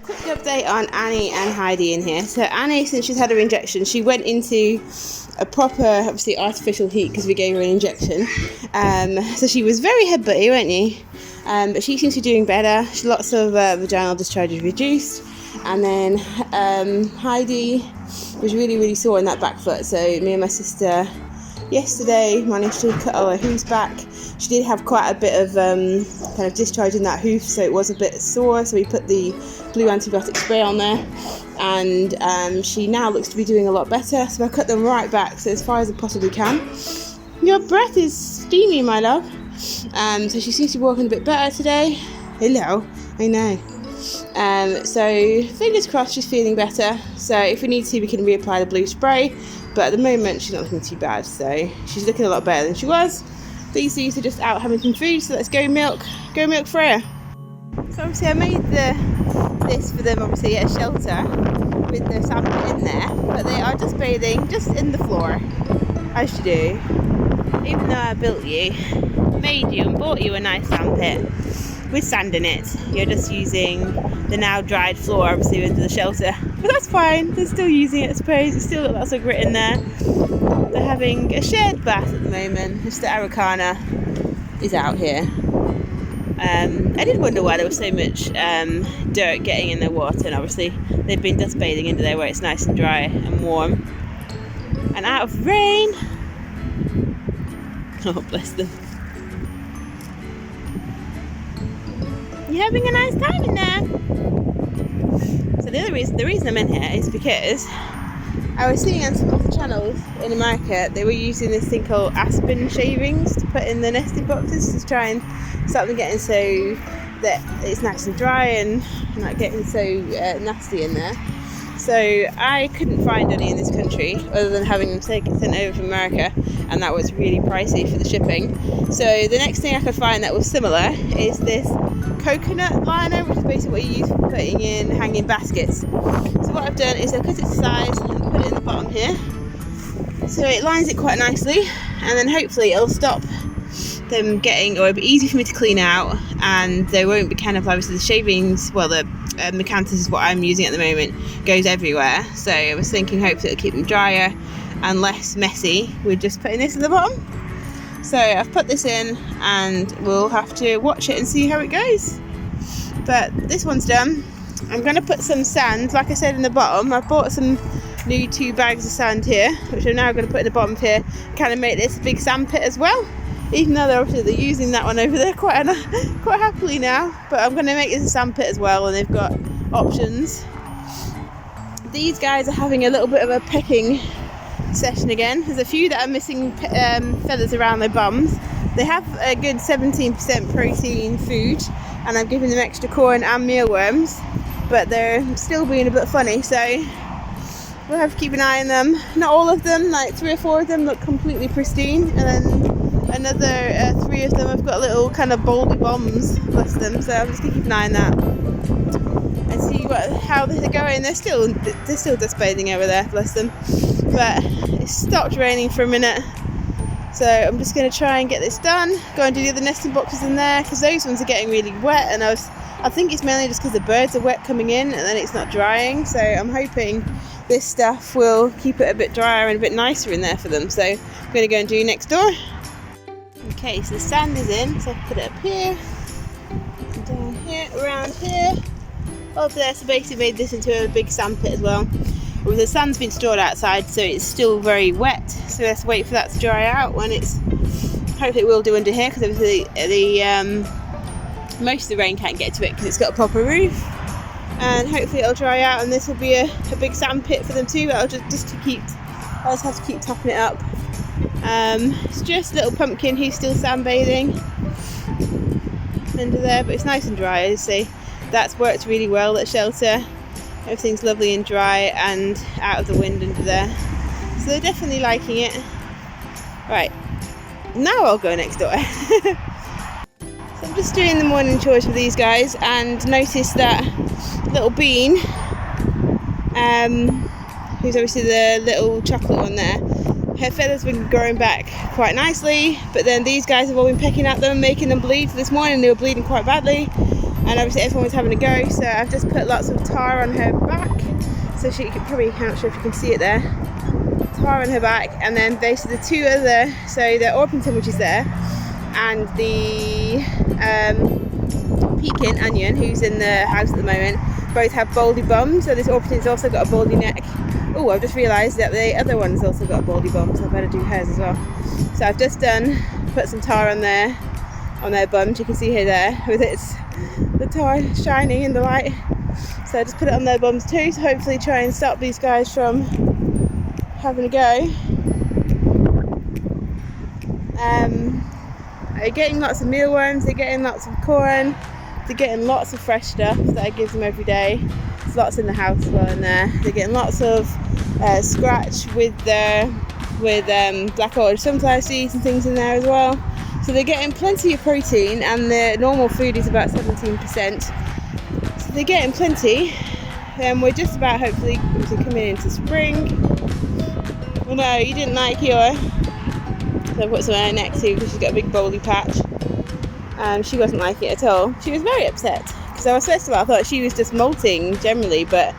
Quick update on Annie and Heidi in here. So Annie, since she's had her injection, she went into a proper, obviously artificial heat because we gave her an injection. So she was very headbutty, weren't you? But she seems to be doing better. Lots of vaginal discharges reduced. And then Heidi was really sore in that back foot. So me and my sister yesterday managed to cut all her hooves back. She did have quite a bit of kind of discharge in that hoof, so it was a bit sore. So we put the blue antibiotic spray on there, and she now looks to be doing a lot better. So I cut them right back, so as far as I possibly can. Your breath is steamy, my love. So she seems to be walking a bit better today. Hello, I know. So fingers crossed she's feeling better. So if we need to, we can reapply the blue spray. But at the moment, she's not looking too bad. So she's looking a lot better than she was. These two are just out having some food. So let's go milk Freya. So obviously I made this for them, obviously at a shelter with the sandpit in there. But they are just bathing just in the floor, as you do. Even though I made you and bought you a nice sandpit with sand in it, you're just using the now dried floor, obviously, into the shelter. But that's fine, they're still using it, I suppose. It's still got lots of grit in there. They're having a shared bath at the moment. Mr. Araucana is out here. I did wonder why there was so much dirt getting in their water, and obviously they've been dust bathing into there where it's nice and dry and warm and out of rain. Oh, bless them. You're having a nice time in there. So the reason I'm in here is because I was seeing on some of the channels in America, they were using this thing called aspen shavings to put in the nesting boxes to try and stop them getting so that it's nice and dry and not getting so nasty in there. So I couldn't find any in this country other than having them sent over from America, and that was really pricey for the shipping. So the next thing I could find that was similar is this coconut liner, which is basically what you use for putting in hanging baskets. So what I've done is I've cut it to size and put it in the bottom here, so it lines it quite nicely, and then hopefully it'll stop them getting, or it'll be easy for me to clean out, and they won't be kind of, obviously the shavings, well the Mecanthus is what I'm using at the moment, goes everywhere. So I was thinking hopefully it'll keep them drier and less messy with just putting this at the bottom. So I've put this in and we'll have to watch it and see how it goes. But this one's done. I'm going to put some sand, like I said, in the bottom. I've bought some new 2 bags of sand here, which I'm now going to put in the bottom here, kind of make this a big sand pit as well. Even though they're using that one over there quite happily now. But I'm going to make this a sand pit as well, and they've got options. These guys are having a little bit of a pecking session again. There's a few that are missing feathers around their bums. They have a good 17% protein food, and I'm giving them extra corn and mealworms, but they're still being a bit funny, so we'll have to keep an eye on them. Not all of them, like 3 or 4 of them look completely pristine, and then another 3 of them have got little kind of baldy bombs, bless them. So I'm just gonna keep an eye on that and see how they're going. They're still dust bathing over there, bless them. But it stopped raining for a minute, so I'm just going to try and get this done. Go and do the other nesting boxes in there, because those ones are getting really wet, and I think it's mainly just because the birds are wet coming in and then it's not drying. So I'm hoping this stuff will keep it a bit drier and a bit nicer in there for them. So I'm going to go and do next door. Okay, so the sand is in, so I put it up here, down here, around here, up there. So basically made this into a big sand pit as well. Well, the sand's been stored outside, so it's still very wet, so let's wait for that to dry out. When it's, hopefully it will do under here, because obviously most of the rain can't get to it because it's got a proper roof, and hopefully it'll dry out, and this will be a big sand pit for them too. I'll just have to keep topping it up. It's just little pumpkin, he's still sunbathing under there, but it's nice and dry. As I say, that's worked really well, that shelter. Everything's lovely and dry and out of the wind under there, so they're definitely liking it. Right, now I'll go next door. So I'm just doing the morning chores with these guys, and noticed that little Bean, who's obviously the little chocolate one there, her feathers have been growing back quite nicely, but then these guys have all been pecking at them, making them bleed. So this morning they were bleeding quite badly, and obviously everyone was having a go, so I've just put lots of tar on her back, so she could probably, I'm not sure if you can see it there, tar on her back, and then basically the two other, so the Orpington, which is there, and the Pekin onion, who's in the house at the moment, both have baldy bums. So this Orpington's also got a baldy neck. Oh, I've just realised that the other one's also got a baldy bum, so I better do hers as well. So I've just put some tar on their bums. You can see her there with the tar shining in the light. So I just put it on their bums too, to hopefully try and stop these guys from having a go. They're getting lots of mealworms, they're getting lots of corn, they're getting lots of fresh stuff that I give them every day. There's lots in the house as well in there. They're getting lots of scratch with black orange sunflower seeds and things in there as well. So they're getting plenty of protein, and the normal food is about 17%. So they're getting plenty. We're just about hopefully coming into spring. Well, no, you didn't like your... So I've got some on her neck too, because she's got a big baldy patch. She wasn't like it at all. She was very upset, because first of all I thought she was just molting generally, but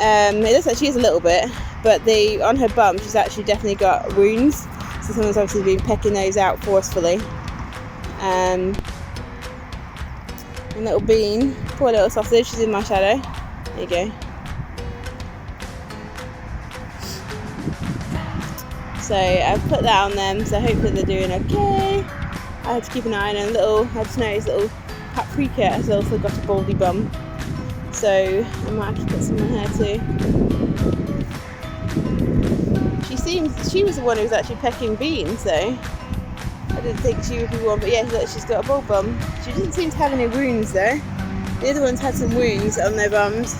it looks like she is a little bit, but on her bum she's actually definitely got wounds, so someone's obviously been pecking those out forcefully. And little Bean, poor little sausage, she's in my shadow. There you go. So I've put that on them, so hopefully they're doing okay. I had to keep an eye on a little, I just noticed little Paprika has also got a baldy bum, so I might actually put some on her too. She was the one who was actually pecking Bean, so I didn't think she would be one, but yeah, look, she's got a bald bum. She doesn't seem to have any wounds though. The other ones had some wounds on their bums.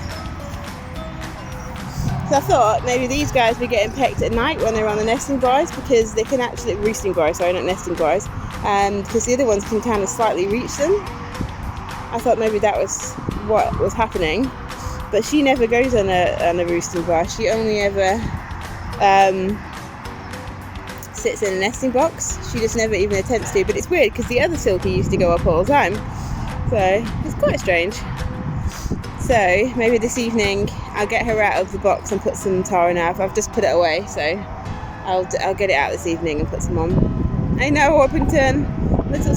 So I thought maybe these guys were getting pecked at night when they're on the nesting bars, because they can actually, roosting bars, sorry, not nesting bars, because the other ones can kind of slightly reach them. I thought maybe that was what was happening, but she never goes on a roosting bar. She only ever sits in a nesting box. She just never even attempts to, but it's weird because the other Silky used to go up all the time, so it's quite strange. So maybe this evening I'll get her out of the box and put some tar in her. I've just put it away, so I'll get it out this evening and put some on. I know, Orpington, little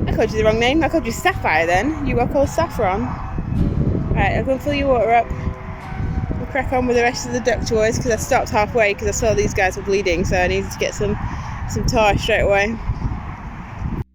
I called you the wrong name. I called you Sapphire then. You were called Saffron. Right, I'm going to fill your water up. We'll crack on with the rest of the duck chores, because I stopped halfway because I saw these guys were bleeding, so I needed to get some tar straight away.